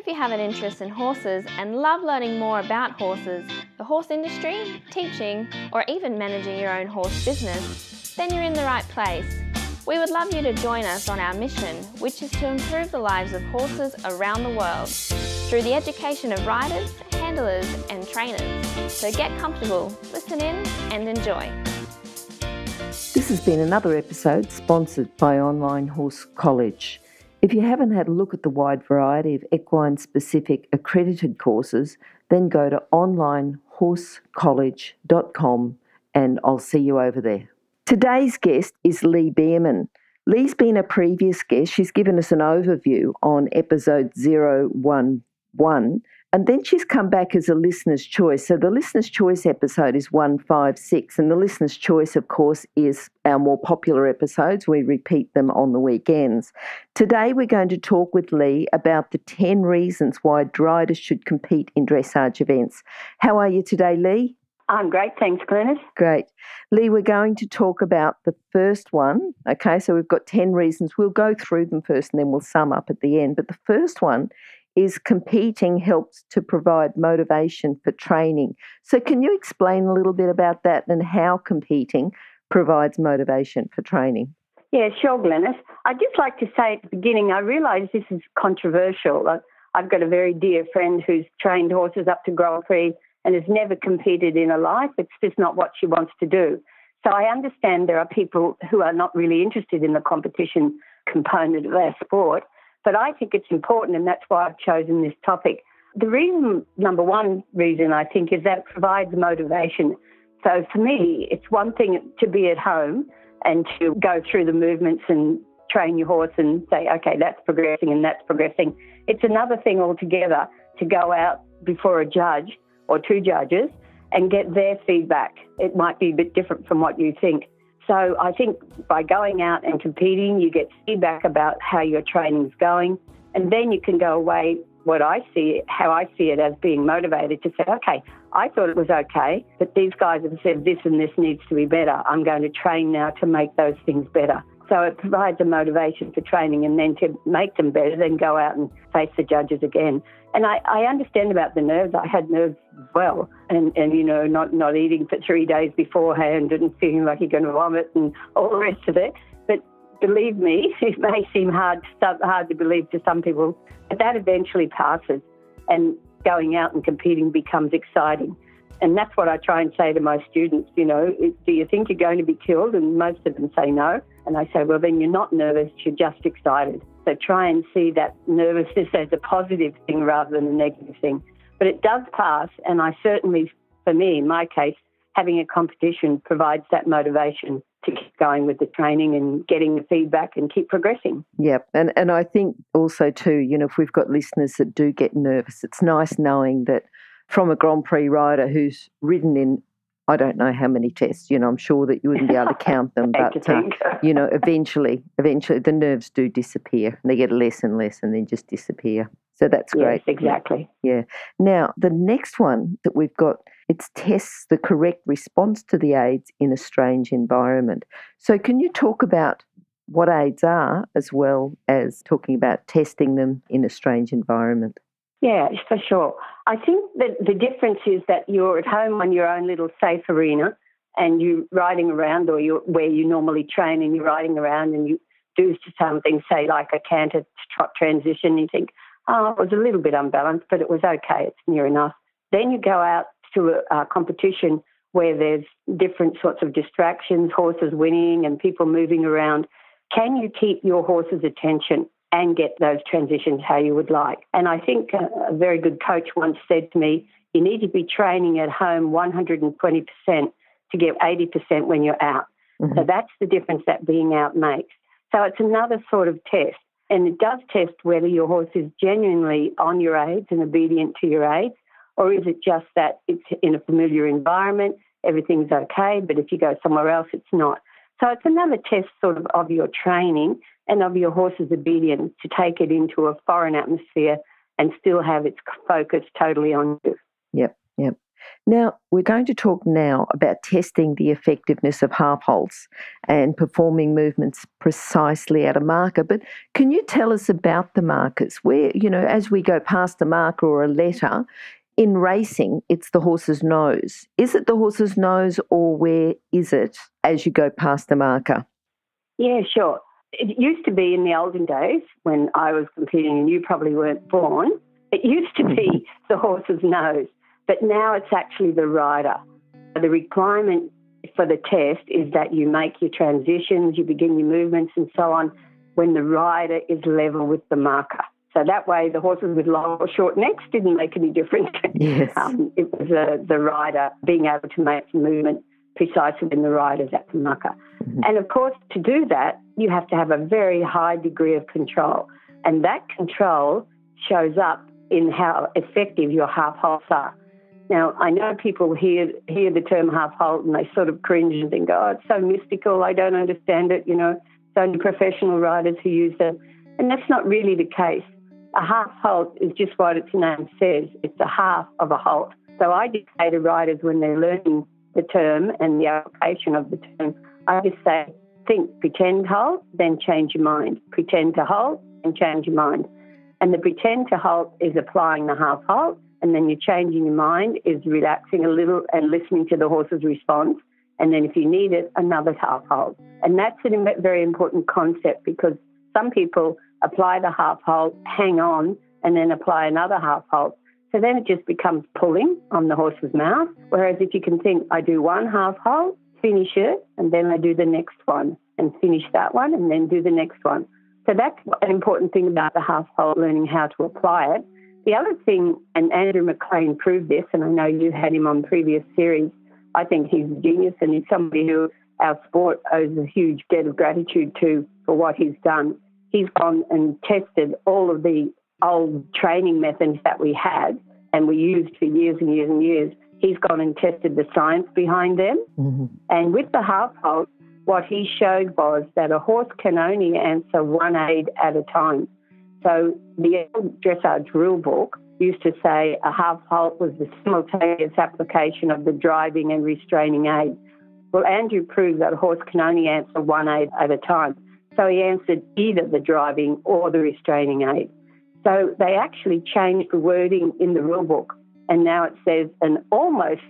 If you have an interest in horses and love learning more about horses, the horse industry, teaching, or even managing your own horse business, then you're in the right place. We would love you to join us on our mission, which is to improve the lives of horses around the world through the education of riders, handlers, and trainers. So get comfortable, listen in, and enjoy. This has been another episode sponsored by Online Horse College. If you haven't had a look at the wide variety of equine-specific accredited courses, then go to onlinehorsecollege.com and I'll see you over there. Today's guest is Bierman. Lee's been a previous guest. She's given us an overview on episode 011, and then she's come back as a listener's choice. So the listener's choice episode is 156, and the listener's choice, of course, is our more popular episodes. We repeat them on the weekends. Today we're going to talk with Lee about the 10 reasons why riders should compete in dressage events. How are you today, Lee? I'm great, thanks, Glenys. Great. Lee, we're going to talk about the first one. Okay, so we've got 10 reasons. We'll go through them first and then we'll sum up at the end. But the first one is competing helps to provide motivation for training. So can you explain a little bit about that and how competing provides motivation for training? Yeah, sure, Glenys. I'd just like to say at the beginning, I realise this is controversial. I've got a very dear friend who's trained horses up to Grand Prix and has never competed in her life. It's just not what she wants to do. So I understand there are people who are not really interested in the competition component of our sport, but I think it's important, and that's why I've chosen this topic. The reason, number one reason, I think, is that it provides motivation. So for me, it's one thing to be at home and to go through the movements and train your horse and say, okay, that's progressing and that's progressing. It's another thing altogether to go out before a judge or two judges and get their feedback. It might be a bit different from what you think. So I think by going out and competing, you get feedback about how your training's going, and then you can go away, how I see it as being motivated to say, okay, I thought it was okay, but these guys have said this and this needs to be better. I'm going to train now to make those things better. So it provides a motivation for training, and then to make them better, then go out and face the judges again. And I understand about the nerves. I had nerves as well. And you know, not eating for 3 days beforehand and feeling like you're going to vomit and all the rest of it. But believe me, it may seem hard to believe to some people, but that eventually passes and going out and competing becomes exciting. And that's what I try and say to my students, you know, do you think you're going to be killed? And most of them say no. And I say, well, then you're not nervous, you're just excited. So try and see that nervousness as a positive thing rather than a negative thing. But it does pass, and I certainly, for me, in my case, having a competition provides that motivation to keep going with the training and getting the feedback and keep progressing. Yep, and I think also too, you know, if we've got listeners that do get nervous, it's nice knowing that from a Grand Prix rider who's ridden in, I don't know how many tests, you know, I'm sure that you wouldn't be able to count them, but, you know, eventually the nerves do disappear. They get less and less and then just disappear. So that's great. Yes, exactly. Yeah. Now, the next one that we've got, it's tests the correct response to the aids in a strange environment. So can you talk about what aids are as well as talking about testing them in a strange environment? Yeah, for sure. I think that the difference is that you're at home on your own little safe arena and you're riding around, or you're where you normally train and you're riding around and you do something, say like a canter trot transition, you think, oh, it was a little bit unbalanced, but it was okay, it's near enough. Then you go out to a competition where there's different sorts of distractions, horses winning and people moving around. Can you keep your horse's attention and get those transitions how you would like? And I think a very good coach once said to me, you need to be training at home 120% to get 80% when you're out. Mm-hmm. So that's the difference that being out makes. So it's another sort of test. And it does test whether your horse is genuinely on your aids and obedient to your aids, or is it just that it's in a familiar environment, everything's okay, but if you go somewhere else, it's not. So it's another test sort of your training and of your horse's obedience to take it into a foreign atmosphere and still have its focus totally on you. Yep. Now, we're going to talk now about testing the effectiveness of half halts and performing movements precisely at a marker. But can you tell us about the markers? Where, as we go past a marker or a letter, in racing, it's the horse's nose. Is it the horse's nose, or where is it as you go past a marker? Yeah, sure. It used to be in the olden days when I was competing, and you probably weren't born, it used to be the horse's nose, but now it's actually the rider. The requirement for the test is that you make your transitions, you begin your movements and so on when the rider is level with the marker. So that way the horses with long or short necks didn't make any difference. Yes. It was the rider being able to make the movement precisely when the rider's at the marker. Mm-hmm. And, of course, to do that, you have to have a very high degree of control. And that control shows up in how effective your half halts are. Now, I know people hear the term half halt and they sort of cringe and think, oh, it's so mystical, I don't understand it, it's only professional riders who use them. And that's not really the case. A half halt is just what its name says. It's a half of a halt. So I just say to riders when they're learning the term and the application of the term, I just say, think pretend halt, then change your mind. Pretend to halt and change your mind. And the pretend to halt is applying the half halt, and then you're changing your mind is relaxing a little and listening to the horse's response. And then if you need it, another half halt. And that's a very important concept because some people apply the half halt, hang on, and then apply another half halt. So then it just becomes pulling on the horse's mouth. Whereas if you can think, I do one half halt, finish it, and then I do the next one, and finish that one, and then do the next one. So that's an important thing about the half halt, learning how to apply it. The other thing, and Andrew McLean proved this, and I know you had him on previous series, I think he's a genius and he's somebody who our sport owes a huge debt of gratitude to for what he's done. He's gone and tested all of the old training methods that we had and we used for years and years and years. He's gone and tested the science behind them. Mm-hmm. And with the half halt, what he showed was that a horse can only answer one aid at a time. So the old dressage rule book used to say a half halt was the simultaneous application of the driving and restraining aid. Well, Andrew proved that a horse can only answer one aid at a time. So he answered either the driving or the restraining aid. So they actually changed the wording in the rule book, and now it says an almost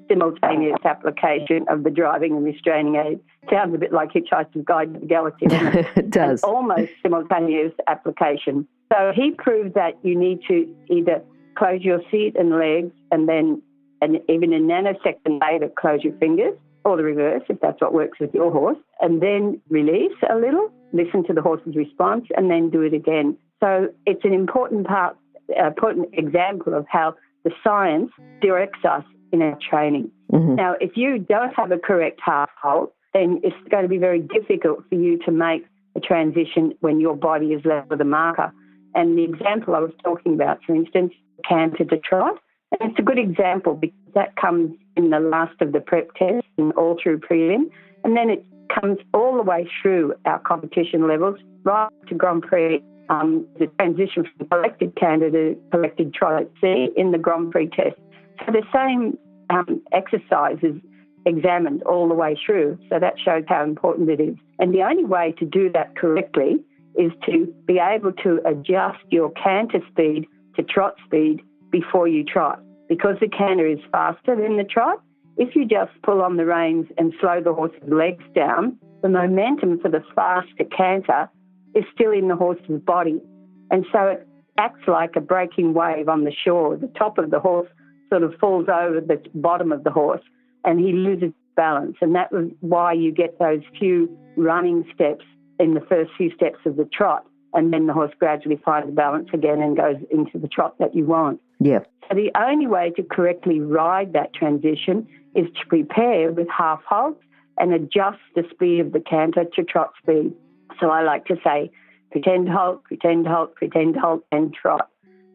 simultaneous application of the driving and restraining aid. Sounds a bit like Hitchhiker's Guide to the Galaxy, doesn't it? It does. An almost simultaneous application. So he proved that you need to either close your seat and legs and then, and even a nanosecond later, close your fingers, or the reverse, if that's what works with your horse, and then release a little, listen to the horse's response, and then do it again. So it's an important example of how the science directs us in our training. Mm-hmm. Now, if you don't have a correct half halt, then it's going to be very difficult for you to make a transition when your body is level with a marker. And the example I was talking about, for instance, canter to trot, and it's a good example because that comes in the last of the prep tests and all through prelim, and then it comes all the way through our competition levels, right to Grand Prix, the transition from collected canter to collected trot at sea in the Grand Prix test. So the same exercise is examined all the way through, so that shows how important it is. And the only way to do that correctly is to be able to adjust your canter speed to trot speed before you trot. Because the canter is faster than the trot, if you just pull on the reins and slow the horse's legs down, the momentum for the faster canter is still in the horse's body. And so it acts like a breaking wave on the shore. The top of the horse sort of falls over the bottom of the horse and he loses balance. And that was why you get those few running steps in the first few steps of the trot. And then the horse gradually finds balance again and goes into the trot that you want. Yeah. So the only way to correctly ride that transition is to prepare with half halts and adjust the speed of the canter to trot speed. So I like to say pretend halt, pretend halt, pretend halt, and trot.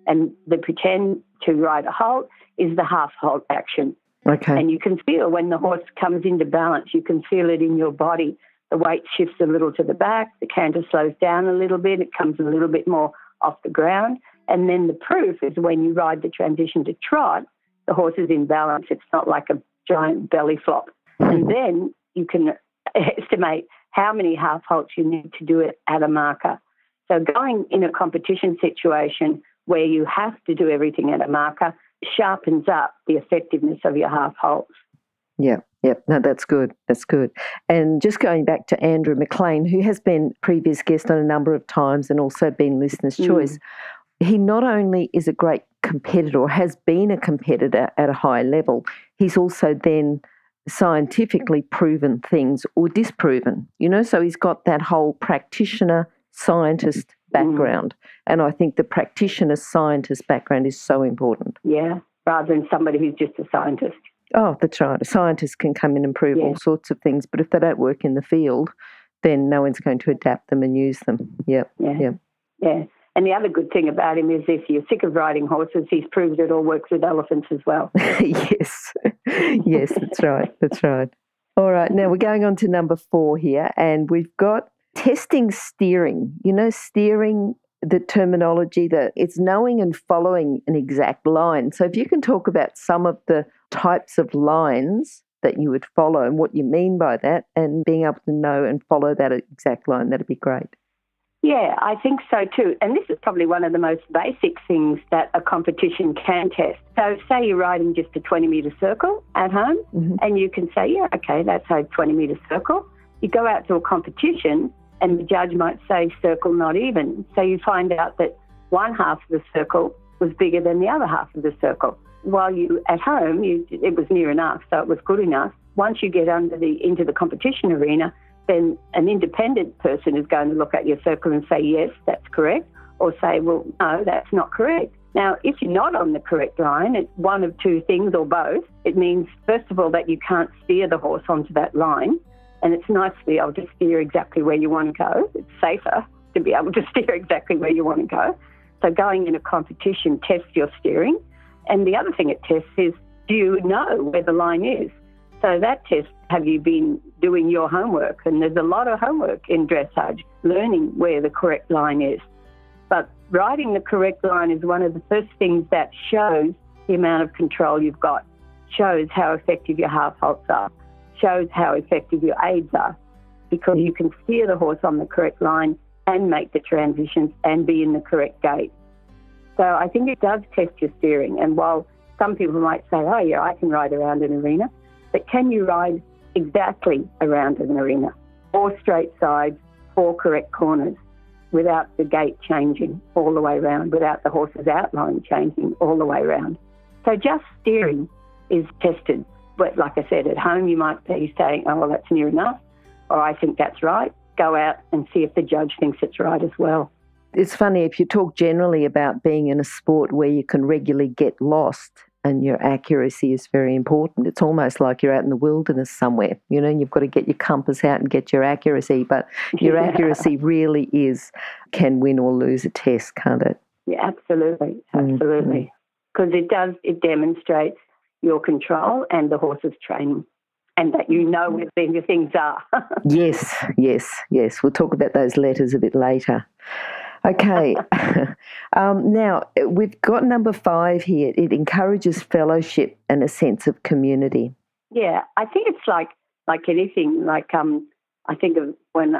And the pretend to ride a halt is the half halt action. Okay. And you can feel when the horse comes into balance, you can feel it in your body. The weight shifts a little to the back, the canter slows down a little bit, it comes a little bit more off the ground. And then the proof is when you ride the transition to trot, the horse is in balance. It's not like a giant belly flop. And then you can estimate how many half halts you need to do it at a marker. So going in a competition situation where you have to do everything at a marker sharpens up the effectiveness of your half halts. Yeah. No, that's good. That's good. And just going back to Andrew McLean, who has been previous guest on a number of times and also been listener's choice, he not only is a great competitor or has been a competitor at a high level, he's also then scientifically proven things or disproven, so he's got that whole practitioner scientist background. And I think the practitioner scientist background is so important. Yeah, rather than somebody who's just a scientist. Oh, that's right. A scientist can come in and prove all sorts of things, but if they don't work in the field, then no one's going to adapt them and use them. Yeah. And the other good thing about him is if you're sick of riding horses, he's proved it all works with elephants as well. Yes, that's right. All right, now we're going on to number 4 here, and we've got testing steering. Steering, the terminology, that it's knowing and following an exact line. So if you can talk about some of the types of lines that you would follow and what you mean by that, and being able to know and follow that exact line, that'd be great. Yeah, I think so too. And this is probably one of the most basic things that a competition can test. So say you're riding just a 20-metre circle at home, and you can say, yeah, okay, that's a 20-metre circle. You go out to a competition and the judge might say circle not even. So you find out that one half of the circle was bigger than the other half of the circle. While you at home, it was near enough, so it was good enough. Once you get into the competition arena, then an independent person is going to look at your circle and say, yes, that's correct, or say, well, no, that's not correct. Now, if you're not on the correct line, it's one of two things or both. It means, first of all, that you can't steer the horse onto that line, and it's nice to be able to steer exactly where you want to go. It's safer to be able to steer exactly where you want to go. So going in a competition tests your steering. And the other thing it tests is, do you know where the line is? So that test, have you been doing your homework? And there's a lot of homework in dressage, learning where the correct line is. But riding the correct line is one of the first things that shows the amount of control you've got, shows how effective your half halts are, shows how effective your aids are, because you can steer the horse on the correct line and make the transitions and be in the correct gait. So I think it does test your steering. And while some people might say, oh, yeah, I can ride around an arena, but can you ride exactly around an arena? 4 straight sides, 4 correct corners, without the gait changing all the way around, without the horse's outline changing all the way around. So just steering is tested. But like I said, at home you might be saying, oh, well, that's near enough, or I think that's right. Go out and see if the judge thinks it's right as well. It's funny, if you talk generally about being in a sport where you can regularly get lost and your accuracy is very important, it's almost like you're out in the wilderness somewhere, and you've got to get your compass out and get your accuracy. But your accuracy really can win or lose a test, can't it? Yeah, absolutely. Because it demonstrates your control and the horse's training, and that you know where the things are. Yes. We'll talk about those letters a bit later. Okay. Now, we've got number 5 here. It encourages fellowship and a sense of community. Yeah, I think it's like anything. I think of when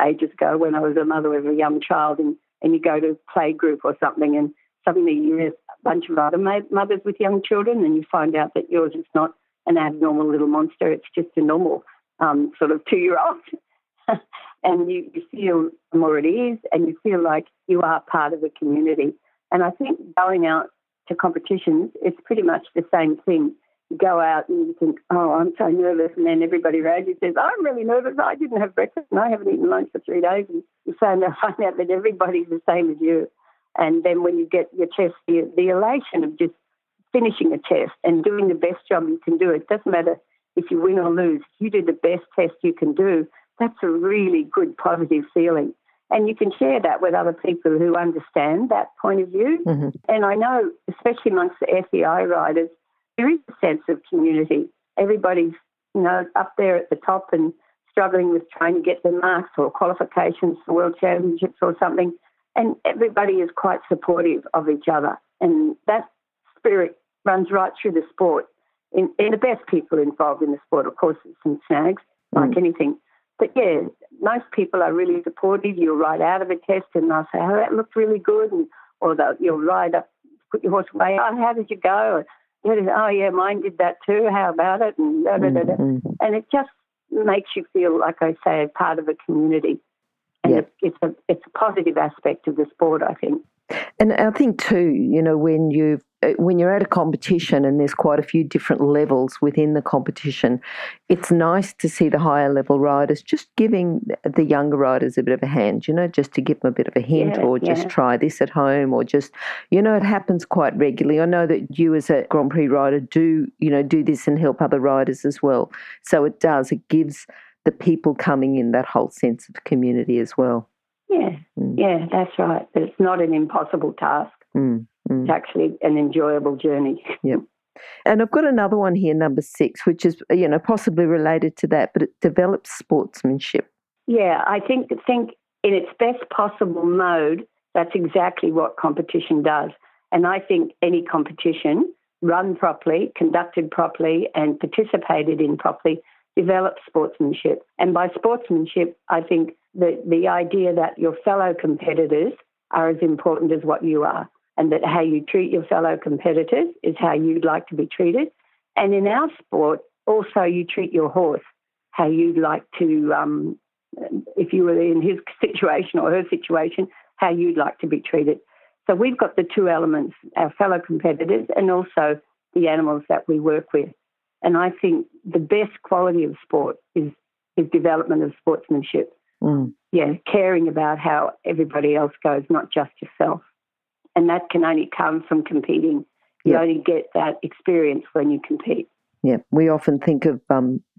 ages ago when I was a mother of a young child, and you go to play group or something, and suddenly you're a bunch of other mothers with young children, and you find out that yours is not an abnormal little monster. It's just a normal sort of 2-year-old. And you feel more at ease, and you feel like you are part of the community. And I think going out to competitions, it's pretty much the same thing. You go out and you think, oh, I'm so nervous, and then everybody around you says, I'm really nervous, I didn't have breakfast and I haven't eaten lunch for 3 days. And you find out that everybody's the same as you. And then when you get your test, the elation of just finishing a test and doing the best job you can do, it doesn't matter if you win or lose. If you do the best test you can do, that's a really good, positive feeling. And you can share that with other people who understand that point of view. Mm-hmm. And I know, especially amongst the FEI riders, there is a sense of community. Everybody's, up there at the top and struggling with trying to get their marks or qualifications for world championships or something. And everybody is quite supportive of each other. And that spirit runs right through the sport. In the best people involved in the sport, of course, there's some snags, like anything. But, yeah, most people are really supportive. You'll ride out of a test and they'll say, oh, that looked really good. Or you'll ride up, put your horse away. Oh, how did you go? Oh, yeah, mine did that too. How about it? And, and it just makes you feel, like I say, a part of a community. And it's a positive aspect of the sport, I think. And I think too, you know, when you're at a competition and there's quite a few different levels within the competition, it's nice to see the higher level riders just giving the younger riders a bit of a hand, you know, just to give them a bit of a hint or just try this at home or just, you know, it happens quite regularly. I know that you as a Grand Prix rider do this and help other riders as well. So it gives the people coming in that whole sense of community as well. Yeah, that's right. But it's not an impossible task. It's actually an enjoyable journey. Yep. And I've got another one here, number 6, which is, you know, possibly related to that, but it develops sportsmanship. Yeah, I think in its best possible mode, that's exactly what competition does. And I think any competition run properly, conducted properly, and participated in properly develops sportsmanship. And by sportsmanship, I think the idea that your fellow competitors are as important as what you are, and that how you treat your fellow competitors is how you'd like to be treated. And in our sport, also you treat your horse how you'd like to, if you were in his situation or her situation, how you'd like to be treated. So we've got the two elements, our fellow competitors and also the animals that we work with. And I think the best quality of sport is development of sportsmanship. Yeah, caring about how everybody else goes, not just yourself. And that can only come from competing. You only get that experience when you compete. Yeah, we often think of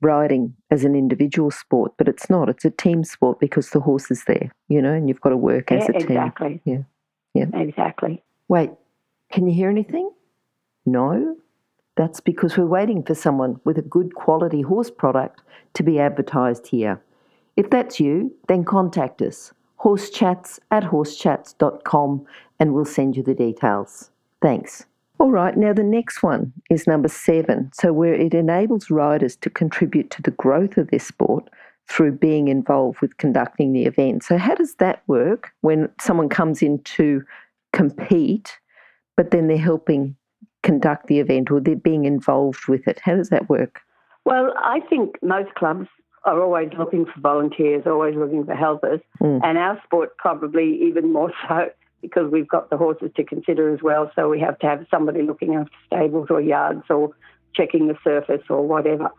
riding as an individual sport, but it's not. It's a team sport because the horse is there, you know, and you've got to work as a team. Exactly. Yeah, exactly. Wait, can you hear anything? No? That's because we're waiting for someone with a good quality horse product to be advertised here. If that's you, then contact us, horsechats@horsechats.com, and we'll send you the details. Thanks. All right, now the next one is number 7, so where it enables riders to contribute to the growth of their sport through being involved with conducting the event. So how does that work when someone comes in to compete, but then they're helping conduct the event or they're being involved with it? How does that work? Well, I think most clubs are always looking for volunteers, always looking for helpers, and our sport probably even more so because we've got the horses to consider as well, so we have to have somebody looking after stables or yards or checking the surface or whatever.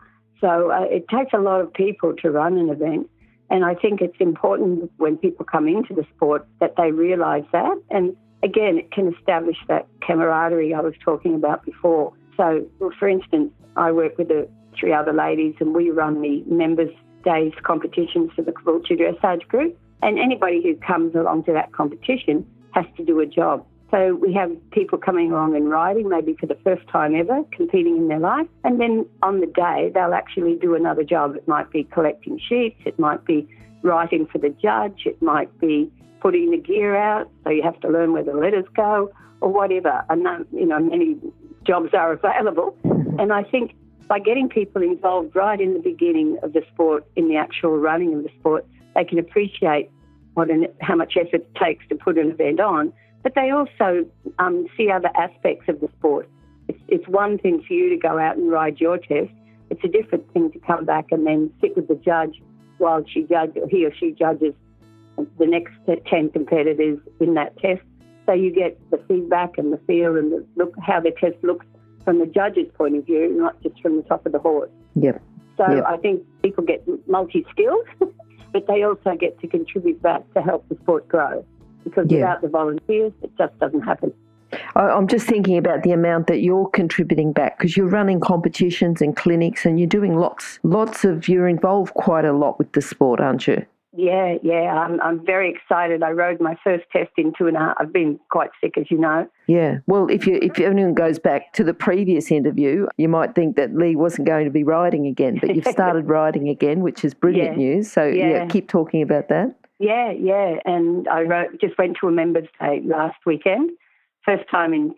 So it takes a lot of people to run an event, and I think it's important when people come into the sport that they realise that, and again, it can establish that camaraderie I was talking about before. So, for instance, I work with the 3 other ladies and we run the members' days competitions for the Caboolture Dressage group, and anybody who comes along to that competition has to do a job. So we have people coming along and riding, maybe for the first time ever, competing in their life, and then on the day they'll actually do another job. It might be collecting sheets, it might be writing for the judge, it might be putting the gear out, so you have to learn where the letters go or whatever. And, you know, many jobs are available. And I think by getting people involved right in the beginning of the sport, in the actual running of the sport, they can appreciate how much effort it takes to put an event on, but they also see other aspects of the sport. It's one thing for you to go out and ride your test. It's a different thing to come back and then sit with the judge while he or she judges the next 10 competitors in that test. So you get the feedback and the feel and the look, how the test looks from the judge's point of view, not just from the top of the horse. Yep. So I think people get multi-skilled, but they also get to contribute back to help the sport grow, because without the volunteers, it just doesn't happen. I'm just thinking about the amount that you're contributing back, because you're running competitions and clinics and you're doing you're involved quite a lot with the sport, aren't you? Yeah. I'm very excited. I rode my first test in 2.5. I've been quite sick, as you know. Yeah. Well, if anyone goes back to the previous interview, you might think that Lee wasn't going to be riding again, but you've started riding again, which is brilliant news. So, keep talking about that. Yeah. And I just went to a Members' Day last weekend. First time in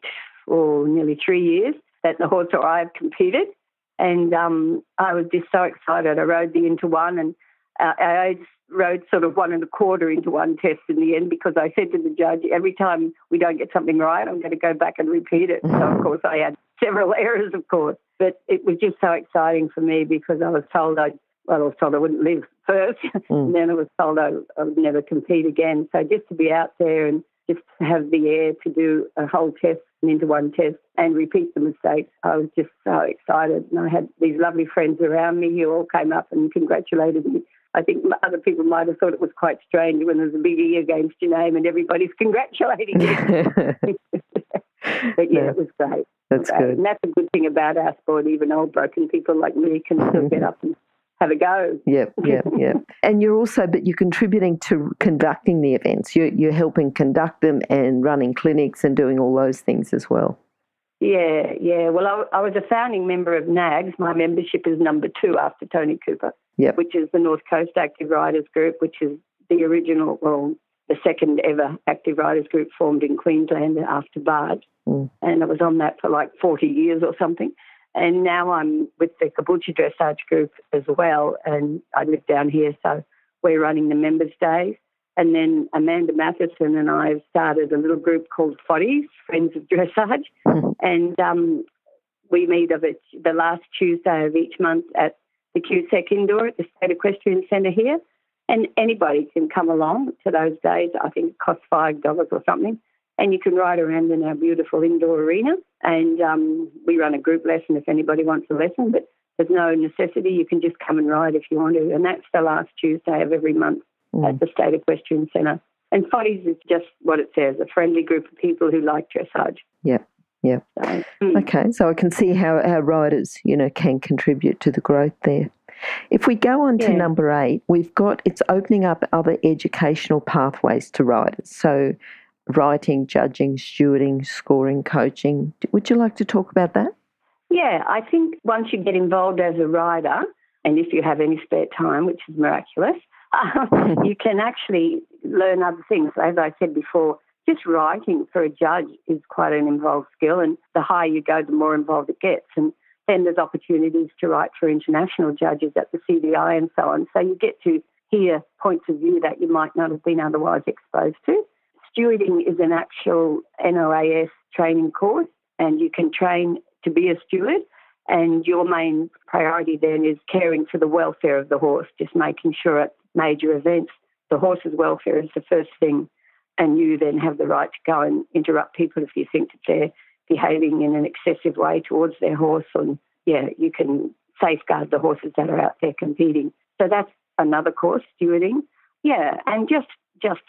nearly 3 years. that the horse or I have competed. And I was just so excited. I rode the into one, and I rode sort of 1 1/4 into one test in the end, because I said to the judge, every time we don't get something right, I'm going to go back and repeat it. So, of course, I had several errors, of course. But it was just so exciting for me, because I was told I wouldn't live first, and then I was told I would never compete again. So just to be out there and just to have the air to do a whole test and into one test and repeat the mistakes, I was just so excited. And I had these lovely friends around me who all came up and congratulated me. I think other people might have thought it was quite strange when there's a big E against your name and everybody's congratulating you. But yeah, it was great. That's good. And that's a good thing about our sport. Even old broken people like me can still get up and have a go. Yep. And you're contributing to conducting the events. You're helping conduct them and running clinics and doing all those things as well. Yeah. Well, I was a founding member of NAGS. My membership is number 2 after Tony Cooper, which is the North Coast Active Riders Group, which is the original, the second ever active riders group formed in Queensland after Bard. And I was on that for like 40 years or something. And now I'm with the Caboolture Dressage group as well, and I live down here, so we're running the members' days. And then Amanda Matheson and I have started a little group called Foddies, Friends of Dressage, and we meet the last Tuesday of each month at the QSEC Indoor at the State Equestrian Centre here, and anybody can come along to those days. I think it costs $5 or something. And you can ride around in our beautiful indoor arena, and we run a group lesson if anybody wants a lesson, but there's no necessity. You can just come and ride if you want to, and that's the last Tuesday of every month at the State Equestrian Centre. And Foddies is just what it says, a friendly group of people who like dressage. Yeah. So, okay, so I can see how our riders, can contribute to the growth there. If we go on to number 8, it's opening up other educational pathways to riders. So writing, judging, stewarding, scoring, coaching. Would you like to talk about that? Yeah, I think once you get involved as a rider, and if you have any spare time, which is miraculous, you can actually learn other things. As I said before, just writing for a judge is quite an involved skill, and the higher you go, the more involved it gets. And then there's opportunities to write for international judges at the CDI and so on. So you get to hear points of view that you might not have been otherwise exposed to. Stewarding is an actual NOAS training course, and you can train to be a steward, and your main priority then is caring for the welfare of the horse, just making sure at major events the horse's welfare is the first thing, and you then have the right to go and interrupt people if you think that they're behaving in an excessive way towards their horse, and you can safeguard the horses that are out there competing. So that's another course, stewarding. Yeah, and just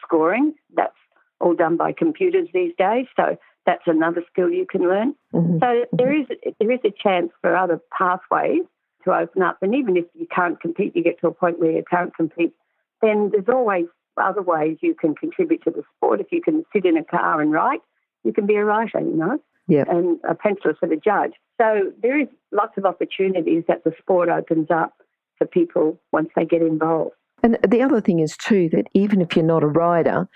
scoring, that's all done by computers these days, so that's another skill you can learn. So there is a chance for other pathways to open up, and even if you can't compete, you get to a point where you can't compete, then there's always other ways you can contribute to the sport. If you can sit in a car and write, you can be a writer, and a penciler for the judge. So there is lots of opportunities that the sport opens up for people once they get involved. And the other thing is too that even if you're not a rider,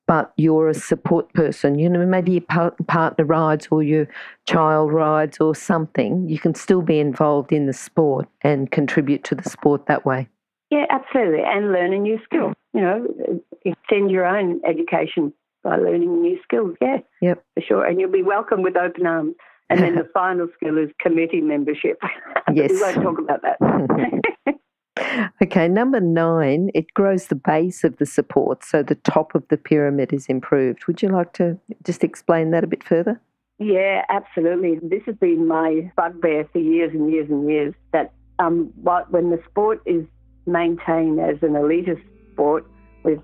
but you're a support person, maybe your partner rides or your child rides or something, you can still be involved in the sport and contribute to the sport that way. Yeah, absolutely, and learn a new skill. Extend your own education by learning new skills, for sure, and you'll be welcomed with open arms. And then the final skill is committee membership. Yes. We won't talk about that. Okay, number 9, it grows the base of the support, so the top of the pyramid is improved. Would you like to just explain that a bit further? Yeah, absolutely. This has been my bugbear for years and years and years, that when the sport is maintained as an elitist sport with,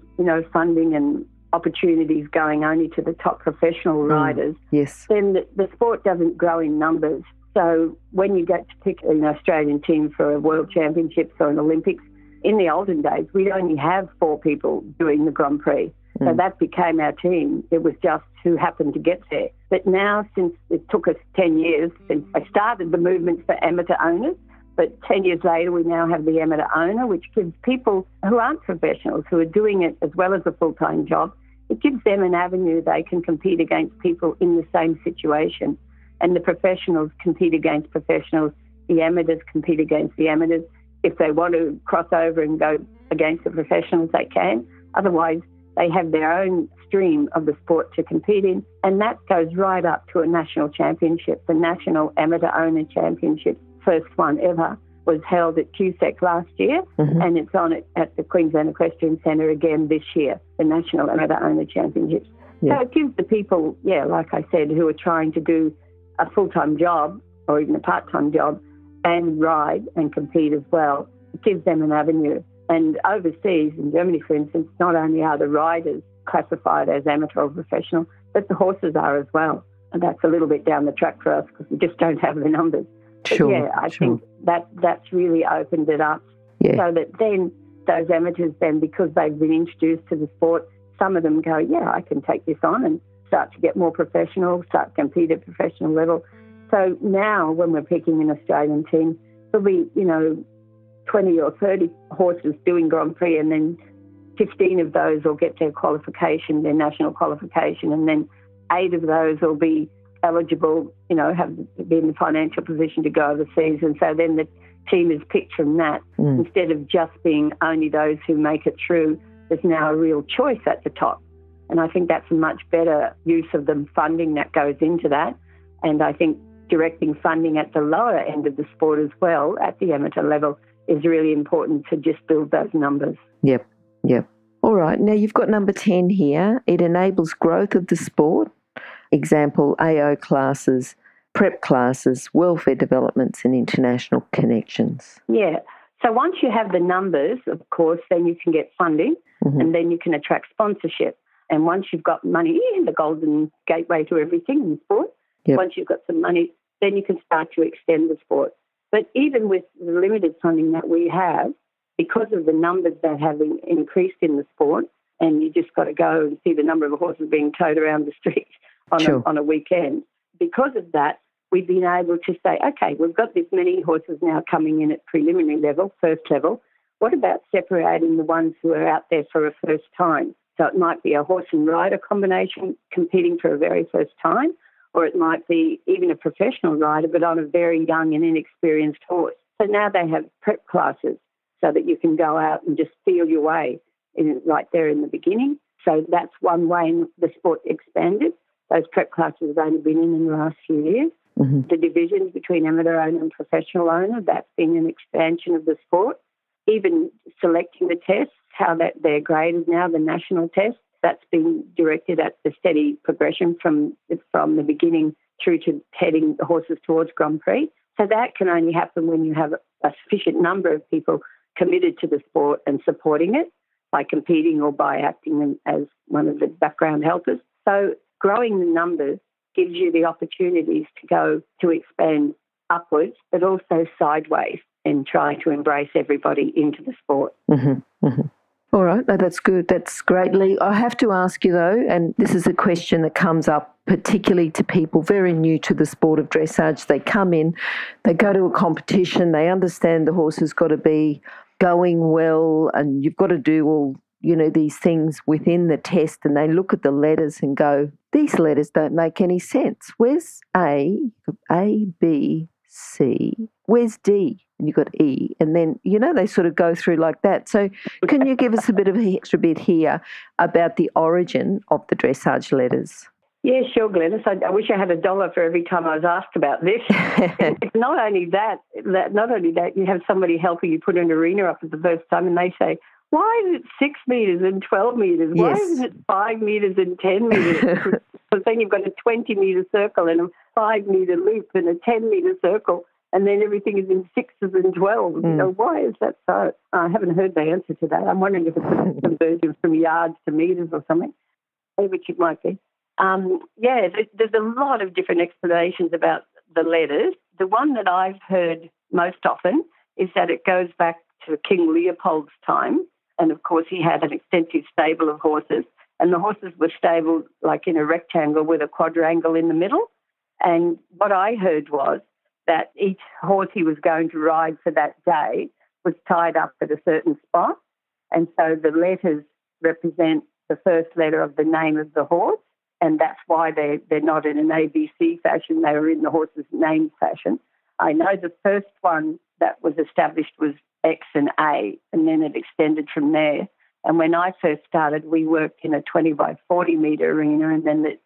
funding and opportunities going only to the top professional riders, then the sport doesn't grow in numbers. So when you get to pick an Australian team for a World Championships or an Olympics, in the olden days, we'd only have 4 people doing the Grand Prix. So that became our team. It was just who happened to get there. But now, since it took us 10 years since I started the movement for amateur owners, but 10 years later, we now have the amateur owner, which gives people who aren't professionals, who are doing it as well as a full-time job, it gives them an avenue they can compete against people in the same situation. and the professionals compete against professionals. The amateurs compete against the amateurs. If they want to cross over and go against the professionals, they can. Otherwise, they have their own stream of the sport to compete in, and that goes right up to a national championship. The National Amateur Owner Championship, first one ever, was held at QSEC last year, and it's on at the Queensland Equestrian Centre again this year, the National Amateur Owner Championships. Yeah. So it gives the people, like I said, who are trying to do a full-time job or even a part-time job and ride and compete as well, it gives them an avenue. And overseas, in Germany, for instance, not only are the riders classified as amateur or professional, but the horses are as well. And that's a little bit down the track for us because we just don't have the numbers. Sure, I think that's really opened it up so that then those amateurs then, because they've been introduced to the sport, some of them go, I can take this on and start to get more professional, start to compete at professional level. So now when we're picking an Australian team, there'll be, 20 or 30 horses doing Grand Prix, and then 15 of those will get their qualification, their national qualification, and then 8 of those will be eligible, be in the financial position to go overseas. And so then the team is picked from that. Instead of just being only those who make it through, there's now a real choice at the top. And I think that's a much better use of the funding that goes into that. And I think directing funding at the lower end of the sport as well, at the amateur level, is really important to just build those numbers. Yep. All right. Now you've got number 10 here. It enables growth of the sport. Example, AO classes, prep classes, welfare developments and international connections. Yeah. So once you have the numbers, of course, then you can get funding and then you can attract sponsorship. And once you've got money, the golden gateway to everything in sport, once you've got some money, then you can start to extend the sport. But even with the limited funding that we have, because of the numbers that have increased in the sport, and you just got to go and see the number of horses being towed around the street on a weekend, because of that, we've been able to say, okay, we've got this many horses now coming in at preliminary level, first level. What about separating the ones who are out there for a first time? So it might be a horse and rider combination competing for a very first time, or it might be even a professional rider, but on a very young and inexperienced horse. So now they have prep classes so that you can go out and just feel your way right there in the beginning. So that's one way the sport expanded. Those prep classes have only been in the last few years. The divisions between amateur owner and professional owner, that's been an expansion of the sport. Even selecting the tests, how they're graded now, the national tests, that's been directed at the steady progression from the beginning through to heading the horses towards Grand Prix. So that can only happen when you have a sufficient number of people committed to the sport and supporting it by competing or by acting as one of the background helpers. So growing the numbers gives you the opportunities to expand upwards, but also sideways and try to embrace everybody into the sport. All right, no, that's good. That's great, Lee. I have to ask you, though, and this is a question that comes up particularly to people very new to the sport of dressage. They come in, they go to a competition, they understand the horse has got to be going well and you've got to do all, these things within the test, and they look at the letters and go, these letters don't make any sense. Where's A, B, C, where's D? And you've got E. And then, they sort of go through like that. So can you give us a bit of an extra bit here about the origin of the dressage letters? Yeah, sure, Glenys. I wish I had $1 for every time I was asked about this. Not only that, you have somebody helping you put an arena up for the first time and they say, why is it 6 metres and 12 metres? Why isn't it 5 metres and 10 metres? Because then you've got a 20-metre circle and a 5-metre loop and a 10-metre circle, and then everything is in 6s and 12s. Why is that so? I haven't heard the answer to that. I'm wondering if it's a conversion from yards to metres or something, which it might be. There's a lot of different explanations about the letters. The one that I've heard most often is that it goes back to King Leopold's time. And, of course, he had an extensive stable of horses, and the horses were stabled like in a rectangle with a quadrangle in the middle. And what I heard was that each horse he was going to ride for that day was tied up at a certain spot. And so the letters represent the first letter of the name of the horse. and that's why they're not in an ABC fashion. They were in the horse's name fashion. I know the first one that was established was X and A, and then it extended from there. And when I first started, we worked in a 20 by 40 metre arena, and then the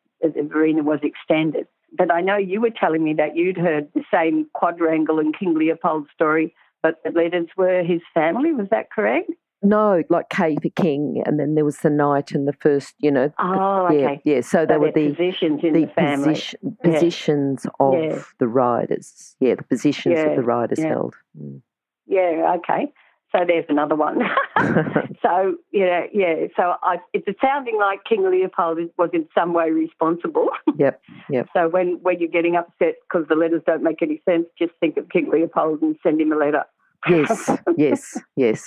arena was extended. But I know you were telling me that you'd heard the same quadrangle and King Leopold story, but the letters were his family. Was that correct? No, like K for King, and then there was the knight and the first, okay. Yeah, so they were the positions in the family. Positions of the riders. Yeah, the positions that the riders held. Mm. Yeah, okay. So there's another one. So, So it's sounding like King Leopold was in some way responsible. Yep. So when you're getting upset because the letters don't make any sense, just think of King Leopold and send him a letter. Yes.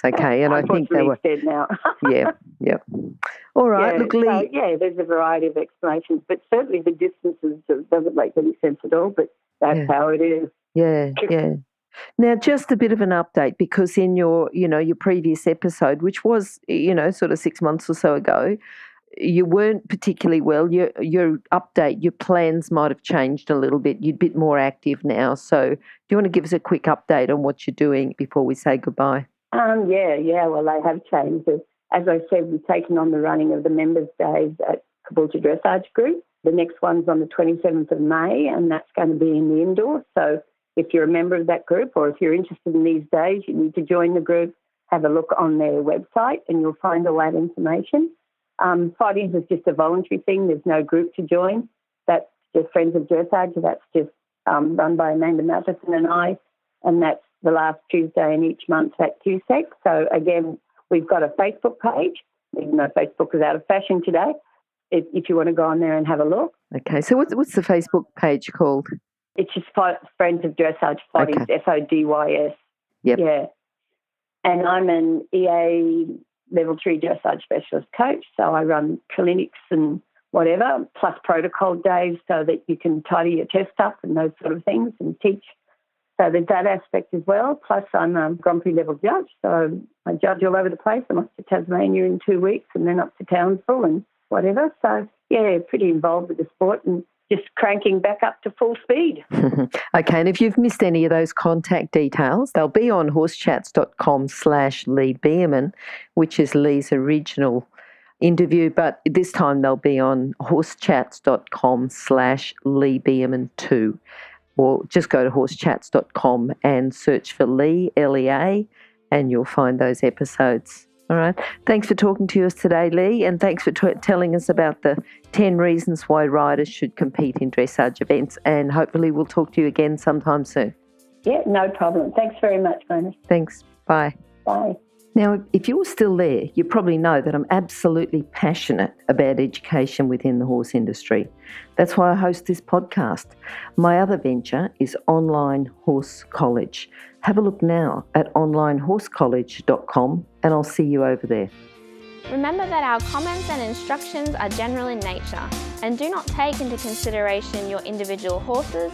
Okay, and I think they were dead now. Yeah. All right. Look, Lee. So, there's a variety of explanations, but certainly the distances doesn't make any sense at all. But that's how it is. Yeah. Now, just a bit of an update, because in your previous episode, which was sort of 6 months or so ago, you weren't particularly well. Your plans might have changed a little bit. You're a bit more active now. So do you want to give us a quick update on what you're doing before we say goodbye? Well, they have changed. As I said, we've taken on the running of the members' days at Caboolture Dressage Group. The next one's on the 27th of May, and that's going to be in the indoor. So if you're a member of that group, or if you're interested in these days, you need to join the group, have a look on their website, and you'll find all that information. Fridays is just a voluntary thing. There's no group to join. That's just Friends of Dressage. That's just run by Amanda Matheson and I, and that's the last Tuesday in each month at QSEC. So, again, we've got a Facebook page, even though Facebook is out of fashion today, if you want to go on there and have a look. Okay, so what's the Facebook page called? It's just Friends of Dressage, Foddies, Okay. FODYS. Yep. Yeah. And I'm an EA Level 3 dressage specialist coach, so I run clinics and whatever, plus protocol days so that you can tidy your test up and those sort of things and teach. So there's that aspect as well. Plus I'm a Grand Prix level judge, so I judge all over the place. I'm off to Tasmania in 2 weeks and then up to Townsville and whatever. So, pretty involved with the sport and just cranking back up to full speed. Okay, and if you've missed any of those contact details, they'll be on horsechats.com/Lee Bierman, which is Lee's original interview, but this time they'll be on horsechats.com/Lee Bierman2, or just go to horsechats.com and search for Lee, Lea, and you'll find those episodes. All right. Thanks for talking to us today, Lee, and thanks for telling us about the 10 reasons why riders should compete in dressage events, and hopefully we'll talk to you again sometime soon. Yeah, no problem. Thanks very much, Mona. Thanks. Bye. Bye. Now, if you're still there, you probably know that I'm absolutely passionate about education within the horse industry. That's why I host this podcast. My other venture is Online Horse College. Have a look now at onlinehorsecollege.com and I'll see you over there. Remember that our comments and instructions are general in nature and do not take into consideration your individual horses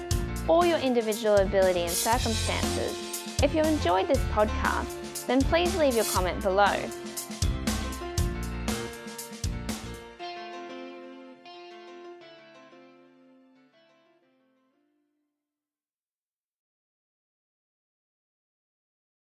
or your individual ability and circumstances. If you enjoyed this podcast, then please leave your comment below.